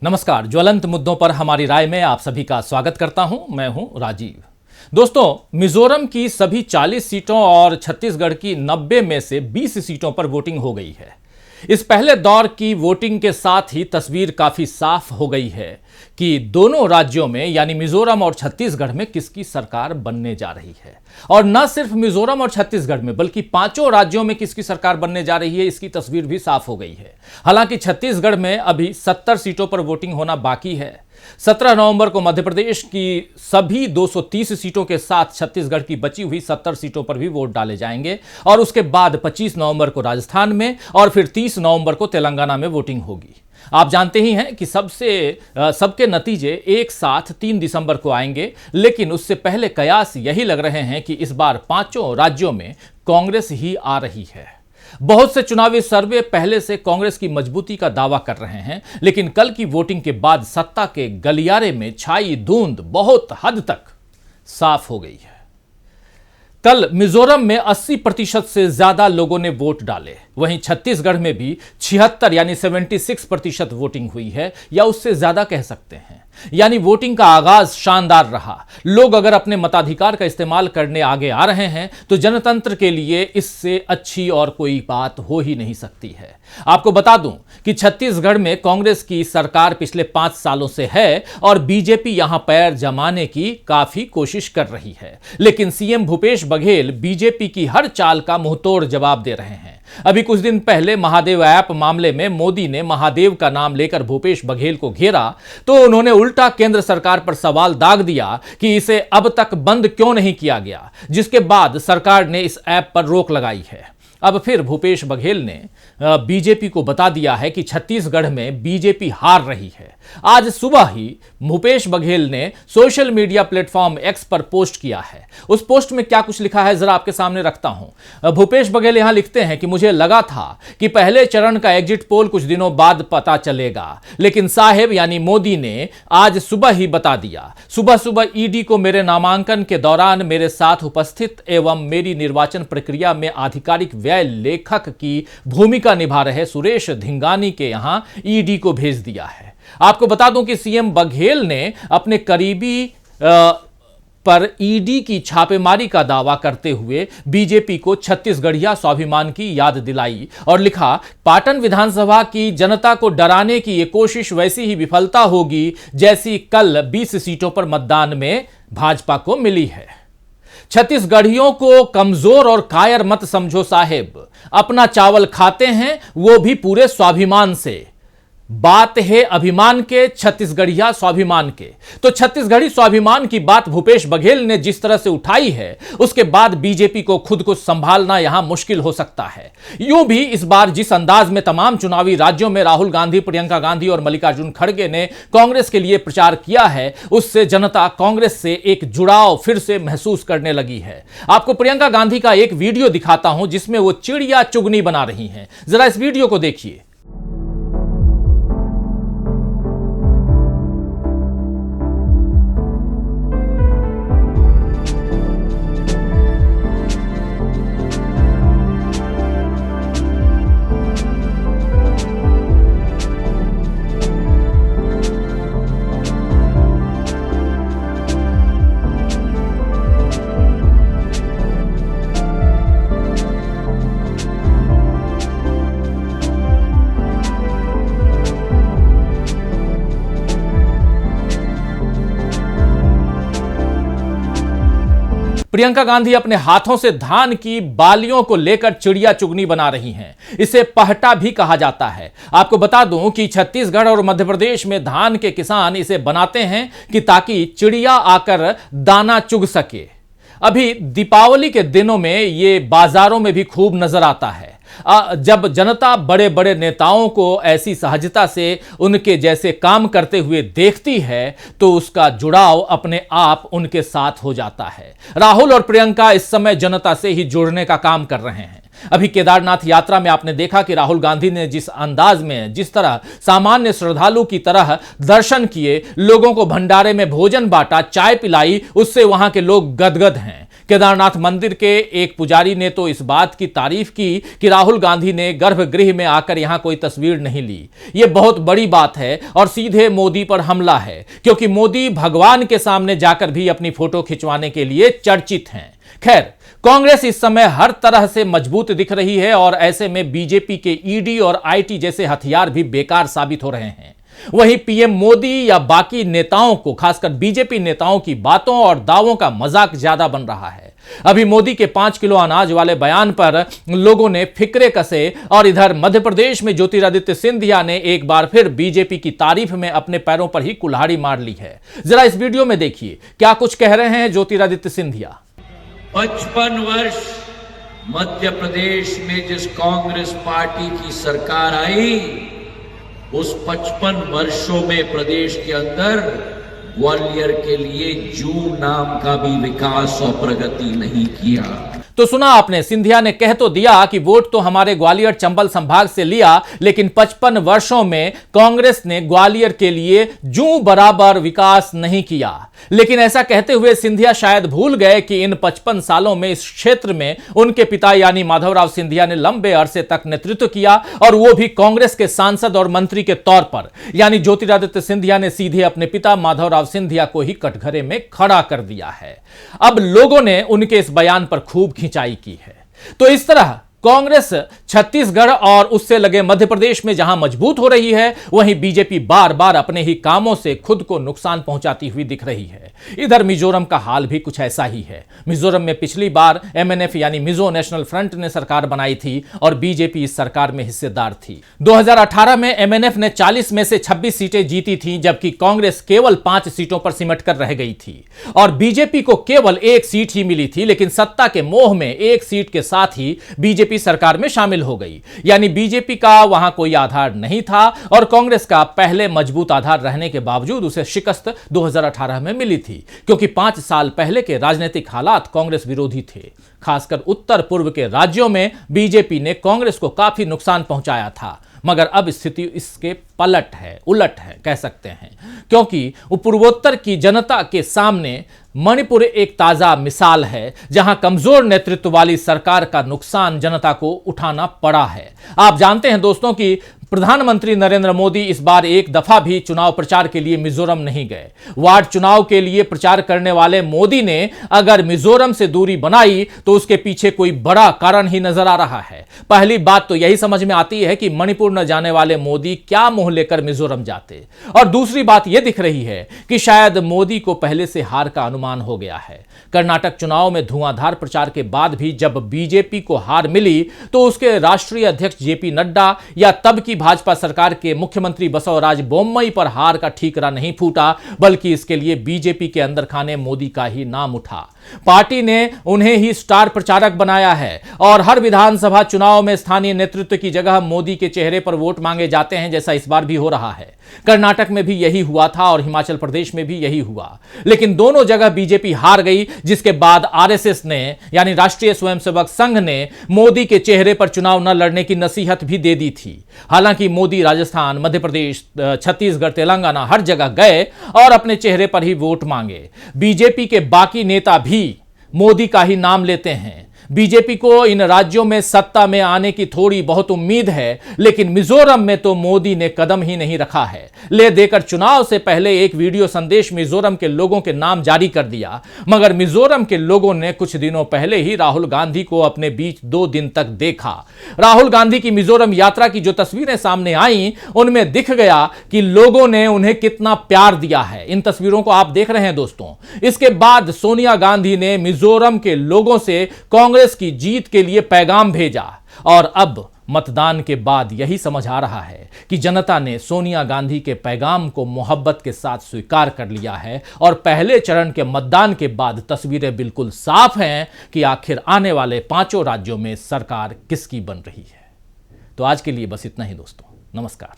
नमस्कार। ज्वलंत मुद्दों पर हमारी राय में आप सभी का स्वागत करता हूं। मैं हूं राजीव। दोस्तों, मिजोरम की सभी 40 सीटों और छत्तीसगढ़ की 90 में से 20 सीटों पर वोटिंग हो गई है। इस पहले दौर की वोटिंग के साथ ही तस्वीर काफी साफ हो गई है कि दोनों राज्यों में यानी मिजोरम और छत्तीसगढ़ में किसकी सरकार बनने जा रही है। और न सिर्फ मिजोरम और छत्तीसगढ़ में बल्कि पांचों राज्यों में किसकी सरकार बनने जा रही है, इसकी तस्वीर भी साफ हो गई है। हालांकि छत्तीसगढ़ में अभी 70 सीटों पर वोटिंग होना बाकी है। 17 नवंबर को मध्य प्रदेश की सभी 230 सीटों के साथ छत्तीसगढ़ की बची हुई 70 सीटों पर भी वोट डाले जाएंगे और उसके बाद 25 नवंबर को राजस्थान में और फिर 30 नवंबर को तेलंगाना में वोटिंग होगी। आप जानते ही हैं कि सबके नतीजे एक साथ 3 दिसंबर को आएंगे, लेकिन उससे पहले कयास यही लग रहे हैं कि इस बार पांचों राज्यों में कांग्रेस ही आ रही है। बहुत से चुनावी सर्वे पहले से कांग्रेस की मजबूती का दावा कर रहे हैं, लेकिन कल की वोटिंग के बाद सत्ता के गलियारे में छाई धुंध बहुत हद तक साफ हो गई है। कल मिजोरम में 80% से ज्यादा लोगों ने वोट डाले, वहीं छत्तीसगढ़ में भी 76 यानी 76% वोटिंग हुई है, या उससे ज्यादा कह सकते हैं। यानी वोटिंग का आगाज शानदार रहा। लोग अगर अपने मताधिकार का इस्तेमाल करने आगे आ रहे हैं तो जनतंत्र के लिए इससे अच्छी और कोई बात हो ही नहीं सकती है। आपको बता दूं कि छत्तीसगढ़ में कांग्रेस की सरकार पिछले 5 सालों से है और बीजेपी यहां पैर जमाने की काफी कोशिश कर रही है, लेकिन सीएम भूपेश बघेल बीजेपी की हर चाल का मुंहतोड़ जवाब दे रहे हैं। अभी कुछ दिन पहले महादेव ऐप मामले में मोदी ने महादेव का नाम लेकर भूपेश बघेल को घेरा तो उन्होंने उल्टा केंद्र सरकार पर सवाल दाग दिया कि इसे अब तक बंद क्यों नहीं किया गया, जिसके बाद सरकार ने इस ऐप पर रोक लगाई है। अब फिर भूपेश बघेल ने बीजेपी को बता दिया है कि छत्तीसगढ़ में बीजेपी हार रही है। आज सुबह ही भूपेश बघेल ने सोशल मीडिया प्लेटफॉर्म एक्स पर पोस्ट किया है। उस पोस्ट में क्या कुछ लिखा है जरा आपके सामने रखता हूं। भूपेश बघेल यहां लिखते हैं कि मुझे लगा था कि पहले चरण का एग्जिट पोल कुछ दिनों बाद पता चलेगा, लेकिन साहेब यानी मोदी ने आज सुबह ही बता दिया। सुबह सुबह ईडी को मेरे नामांकन के दौरान मेरे साथ उपस्थित एवं मेरी निर्वाचन प्रक्रिया में आधिकारिक व्यय लेखक की भूमिका निभा रहे सुरेश धिंगानी के यहां ईडी को भेज दिया है। आपको बता दूं कि सीएम बघेल ने अपने करीबी पर ईडी की छापेमारी का दावा करते हुए बीजेपी को छत्तीसगढ़िया स्वाभिमान की याद दिलाई और लिखा, पाटन विधानसभा की जनता को डराने की यह कोशिश वैसी ही विफलता होगी जैसी कल 20 सीटों पर मतदान में भाजपा को मिली है। छत्तीसगढ़ियों को कमजोर और कायर मत समझो साहेब, अपना चावल खाते हैं वो भी पूरे स्वाभिमान से। बात है अभिमान के, छत्तीसगढ़िया स्वाभिमान के। तो छत्तीसगढ़ी स्वाभिमान की बात भूपेश बघेल ने जिस तरह से उठाई है, उसके बाद बीजेपी को खुद को संभालना यहां मुश्किल हो सकता है। यूं भी इस बार जिस अंदाज में तमाम चुनावी राज्यों में राहुल गांधी, प्रियंका गांधी और मल्लिकार्जुन खड़गे ने कांग्रेस के लिए प्रचार किया है, उससे जनता कांग्रेस से एक जुड़ाव फिर से महसूस करने लगी है। आपको प्रियंका गांधी का एक वीडियो दिखाता हूं जिसमें वो चिड़िया चुगनी बना रही हैं। जरा इस वीडियो को देखिए। प्रियंका गांधी अपने हाथों से धान की बालियों को लेकर चिड़िया चुगनी बना रही हैं। इसे पहटा भी कहा जाता है। आपको बता दूं कि छत्तीसगढ़ और मध्य प्रदेश में धान के किसान इसे बनाते हैं कि ताकि चिड़िया आकर दाना चुग सके। अभी दीपावली के दिनों में ये बाजारों में भी खूब नजर आता है। जब जनता बड़े बड़े नेताओं को ऐसी सहजता से उनके जैसे काम करते हुए देखती है तो उसका जुड़ाव अपने आप उनके साथ हो जाता है। राहुल और प्रियंका इस समय जनता से ही जुड़ने का काम कर रहे हैं। अभी केदारनाथ यात्रा में आपने देखा कि राहुल गांधी ने जिस अंदाज में, जिस तरह सामान्य श्रद्धालु की तरह दर्शन किए, लोगों को भंडारे में भोजन बांटा, चाय पिलाई, उससे वहां के लोग गदगद हैं। केदारनाथ मंदिर के एक पुजारी ने तो इस बात की तारीफ की कि राहुल गांधी ने गर्भगृह में आकर यहां कोई तस्वीर नहीं ली। यह बहुत बड़ी बात है और सीधे मोदी पर हमला है, क्योंकि मोदी भगवान के सामने जाकर भी अपनी फोटो खिंचवाने के लिए चर्चित हैं। खैर, कांग्रेस इस समय हर तरह से मजबूत दिख रही है और ऐसे में बीजेपी के ईडी और आईटी जैसे हथियार भी बेकार साबित हो रहे हैं। वहीं पीएम मोदी या बाकी नेताओं को, खासकर बीजेपी नेताओं की बातों और दावों का मजाक ज्यादा बन रहा है। अभी मोदी के 5 किलो अनाज वाले बयान पर लोगों ने फिक्रे कसे और इधर मध्य प्रदेश में ज्योतिरादित्य सिंधिया ने एक बार फिर बीजेपी की तारीफ में अपने पैरों पर ही कुल्हाड़ी मार ली है। जरा इस वीडियो में देखिए क्या कुछ कह रहे हैं ज्योतिरादित्य सिंधिया। 55 वर्ष मध्य प्रदेश में जिस कांग्रेस पार्टी की सरकार आई, उस 55 वर्षों में प्रदेश के अंदर ग्वालियर के लिए जू नाम का भी विकास और प्रगति नहीं किया। तो सुना आपने, सिंधिया ने कह तो दिया कि वोट तो हमारे ग्वालियर चंबल संभाग से लिया, लेकिन 55 वर्षों में कांग्रेस ने ग्वालियर के लिए जू बराबर विकास नहीं किया। लेकिन ऐसा कहते हुए सिंधिया शायद भूल गए कि इन 55 सालों में इस क्षेत्र में उनके पिता यानी माधवराव सिंधिया ने लंबे अरसे तक नेतृत्व किया, और वो भी कांग्रेस के सांसद और मंत्री के तौर पर। यानी ज्योतिरादित्य सिंधिया ने सीधे अपने पिता माधवराव सिंधिया को ही कटघरे में खड़ा कर दिया है। अब लोगों ने उनके इस बयान पर खूब खिंचाई की है। तो इस तरह कांग्रेस छत्तीसगढ़ और उससे लगे मध्य प्रदेश में जहां मजबूत हो रही है, वहीं बीजेपी बार बार अपने ही कामों से खुद को नुकसान पहुंचाती हुई दिख रही है। इधर मिजोरम का हाल भी कुछ ऐसा ही है। मिजोरम में पिछली बार एमएनएफ यानी मिजो नेशनल फ्रंट ने सरकार बनाई थी और बीजेपी इस सरकार में हिस्सेदार थी। 2018 में एमएनएफ ने 40 में से 26 सीटें जीती थी, जबकि कांग्रेस केवल 5 सीटों पर सिमट कर रह गई थी और बीजेपी को केवल 1 सीट ही मिली थी। लेकिन सत्ता के मोह में 1 सीट के साथ ही बीजेपी सरकार में शामिल हो गई। यानी बीजेपी का वहां कोई आधार नहीं था और कांग्रेस का पहले मजबूत आधार रहने के बावजूद उसे शिकस्त 2018 में मिली थी, क्योंकि 5 साल पहले के राजनीतिक हालात कांग्रेस विरोधी थे। खासकर उत्तर पूर्व के राज्यों में बीजेपी ने कांग्रेस को काफी नुकसान पहुंचाया था। मगर अब स्थिति इसके उलट है कह सकते हैं, क्योंकि पूर्वोत्तर की जनता के सामने मणिपुर एक ताजा मिसाल है, जहां कमजोर नेतृत्व वाली सरकार का नुकसान जनता को उठाना पड़ा है। आप जानते हैं दोस्तों कि प्रधानमंत्री नरेंद्र मोदी इस बार एक दफा भी चुनाव प्रचार के लिए मिजोरम नहीं गए। वार्ड चुनाव के लिए प्रचार करने वाले मोदी ने अगर मिजोरम से दूरी बनाई तो उसके पीछे कोई बड़ा कारण ही नजर आ रहा है। पहली बात तो यही समझ में आती है कि मणिपुर न जाने वाले मोदी क्या मुंह लेकर मिजोरम जाते, और दूसरी बात यह दिख रही है कि शायद मोदी को पहले से हार का अनुमान हो गया है। कर्नाटक चुनाव में धुआंधार प्रचार के बाद भी जब बीजेपी को हार मिली तो उसके राष्ट्रीय अध्यक्ष जेपी नड्डा या तब की भाजपा सरकार के मुख्यमंत्री बसवराज बोम्मई पर हार का ठीकरा नहीं फूटा, बल्कि इसके लिए बीजेपी के अंदर खाने मोदी का ही नाम उठा। पार्टी ने उन्हें ही स्टार प्रचारक बनाया है और हर विधानसभा चुनाव में स्थानीय नेतृत्व की जगह मोदी के चेहरे पर वोट मांगे जाते हैं, जैसा इस बार भी हो रहा है। कर्नाटक में भी यही हुआ था और हिमाचल प्रदेश में भी यही हुआ, लेकिन दोनों जगह बीजेपी हार गई, जिसके बाद आरएसएस ने यानी राष्ट्रीय स्वयंसेवक संघ ने मोदी के चेहरे पर चुनाव न लड़ने की नसीहत भी दे दी थी। हालांकि मोदी राजस्थान, मध्य प्रदेश, छत्तीसगढ़, तेलंगाना हर जगह गए और अपने चेहरे पर ही वोट मांगे। बीजेपी के बाकी नेता भी मोदी का ही नाम लेते हैं। बीजेपी को इन राज्यों में सत्ता में आने की थोड़ी बहुत उम्मीद है, लेकिन मिजोरम में तो मोदी ने कदम ही नहीं रखा है। ले देकर चुनाव से पहले एक वीडियो संदेश मिजोरम के लोगों के नाम जारी कर दिया, मगर मिजोरम के लोगों ने कुछ दिनों पहले ही राहुल गांधी को अपने बीच 2 दिन तक देखा। राहुल गांधी की मिजोरम यात्रा की जो तस्वीरें सामने आई, उनमें दिख गया कि लोगों ने उन्हें कितना प्यार दिया है। इन तस्वीरों को आप देख रहे हैं दोस्तों। इसके बाद सोनिया गांधी ने मिजोरम के लोगों से कांग्रेस की जीत के लिए पैगाम भेजा और अब मतदान के बाद यही समझ आ रहा है कि जनता ने सोनिया गांधी के पैगाम को मोहब्बत के साथ स्वीकार कर लिया है और पहले चरण के मतदान के बाद तस्वीरें बिल्कुल साफ हैं कि आखिर आने वाले 5 राज्यों में सरकार किसकी बन रही है। तो आज के लिए बस इतना ही दोस्तों, नमस्कार।